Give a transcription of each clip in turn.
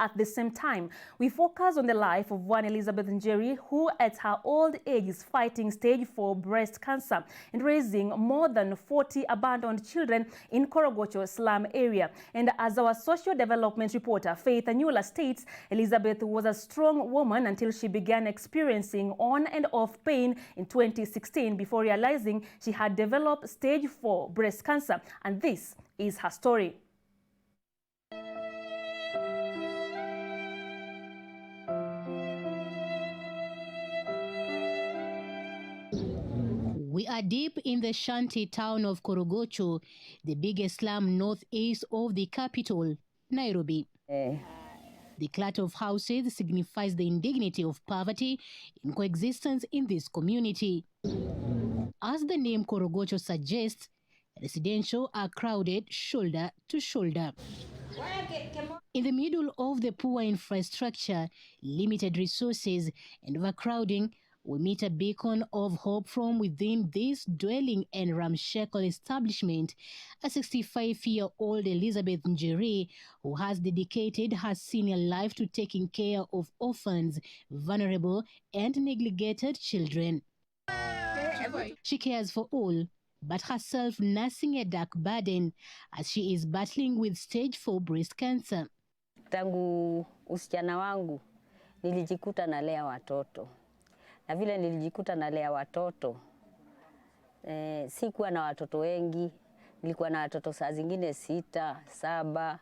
At the same time, we focus on the life of one Elizabeth Njeri, who at her old age is fighting stage 4 breast cancer and raising more than 40 abandoned children in Korogocho slum area. And as our social development reporter Faith Anyula states, Elizabeth was a strong woman until she began experiencing on and off pain in 2016 before realizing she had developed stage 4 breast cancer. And this is her story. We are deep in the shanty town of Korogocho, the biggest slum northeast of the capital, Nairobi. The clutter of houses signifies the indignity of poverty in coexistence in this community. As the name Korogocho suggests, residential are crowded shoulder to shoulder. In the middle of the poor infrastructure, limited resources, and overcrowding, we meet a beacon of hope from within this dwelling and ramshackle establishment, a 65-year-old Elizabeth Njeri, who has dedicated her senior life to taking care of orphans, vulnerable, and neglected children. She cares for all, but herself nursing a dark burden as she is battling with stage 4 breast cancer. Tangu usichana wangu nilijikuta nalea watoto. Na vile nilijikuta nalea watoto, sikuwa na watoto wengi, nilikuwa na watoto saa zingine 6, 7,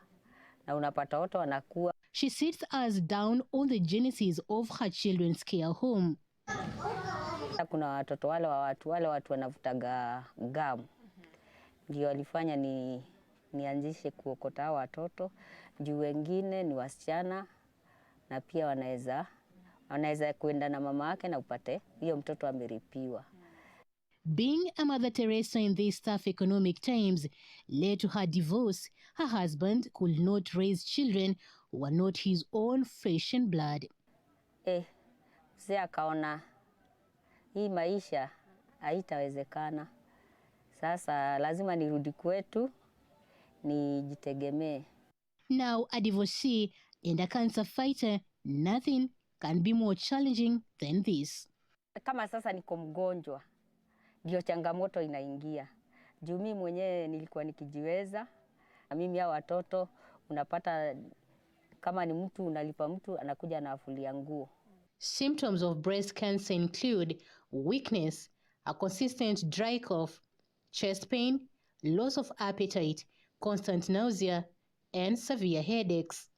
na unapata wote wanakuwa. She sits us down on the genesis of her children's care home. Kuna watoto wale watu wanavutaga gamu. Ndio walifanya nianzishe kuokota watoto, juu wengine ni wasichana na pia wanaweza kuenda na mama yake na upate hiyo mtoto ameripiwa. Being a Mother Teresa in these tough economic times led to her divorce. Her husband could not raise children who were not his own flesh and blood. Mzee akaona hii maisha haitawezekana. Sasa lazima nirudi kwetu nijitegemee. Now a divorcee and a cancer fighter, nothing can be more challenging than this. Kama sasa niko mgonjwa, ndio changamoto inaingia. Juu mimi mwenyewe nilikuwa nikijiweza, na mimi hao watoto unapata kama ni mtu unalipa mtu anakuja na afulia nguo. Symptoms of breast cancer include weakness, a consistent dry cough, chest pain, loss of appetite, constant nausea, and severe headaches.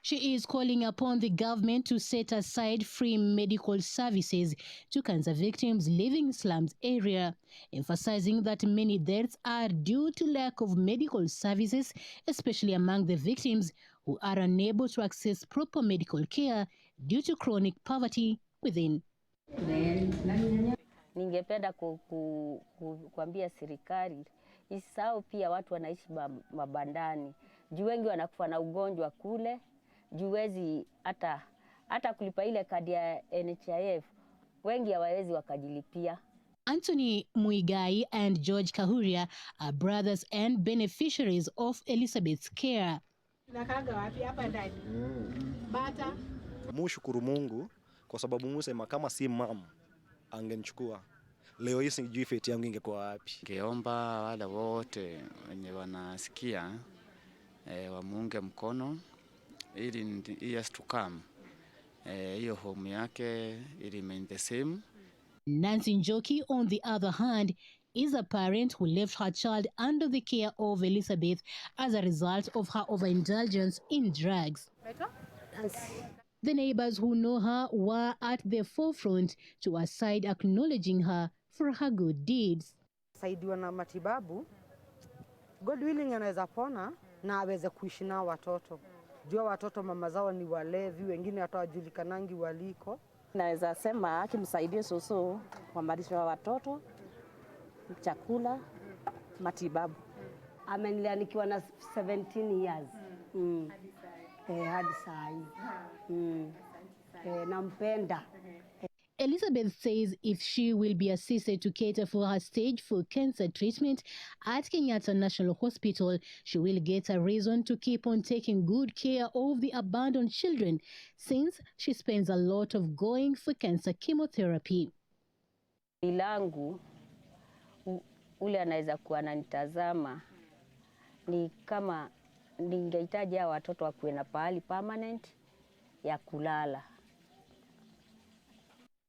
She is calling upon the government to set aside free medical services to cancer victims living in slums area, emphasizing that many deaths are due to lack of medical services, especially among the victims who are unable to access proper medical care due to chronic poverty within. Ningependa kuambia serikali isahau pia watu wanaishi mabandani. Juu wengi wanakufa na ugonjwa kule. Juwezi hata kulipa ile kadi ya NHIF, wengi hawawezi wakajilipia. Anthony Muigai and George Kahuria are brothers and beneficiaries of Elizabeth's care. Mushukuru Mungu kwa sababu musema kama si mama angenichukua. Leo hii sijui fate yangu ingekuwa wapi. Ningeomba wale wote wenye wanasikia wamuunge mkono ili in years to come hiyo home yake ili remain the same. Nancy Njoki, on the other hand, is a parent who left her child under the care of Elizabeth as a result of her overindulgence in drugs. The neighbors who know her were at the forefront to her side, acknowledging her for her good deeds. Saidiwa na matibabu, God willing anaweza pona na aweze kuishi na watoto. Jua watoto mama zao ni walevi, wengine hata wajulikanangi waliko. Naweza sema akimsaidia soso kwa malisho ya watoto, chakula, matibabu. Amenilea nikiwa na 17 years. Hadi saa hii. Nampenda. Elizabeth says if she will be assisted to cater for her stage 4 cancer treatment at Kenyatta National Hospital, she will get a reason to keep on taking good care of the abandoned children, since she spends a lot of going for cancer chemotherapy. Ilangu ule anaweza kuwa ananitazama ni kama ningehitaji hao watoto wakuwe na pahali permanent ya kulala.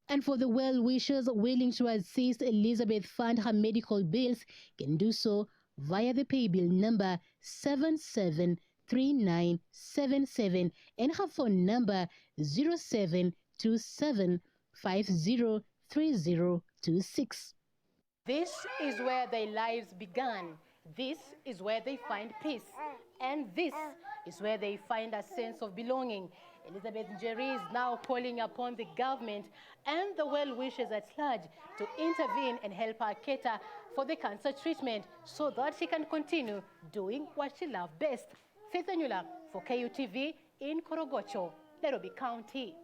And for the well-wishers willing to assist Elizabeth fund her medical bills, can do so via the paybill number 773977 and her phone number 0727503026. This is where their lives began. This is where they find peace. And this is where they find a sense of belonging. Elizabeth Njeri is now calling upon the government and the well-wishers at large to intervene and help her cater for the cancer treatment so that she can continue doing what she loves best. Faith Anyula for KUTV in Korogocho, Nairobi County.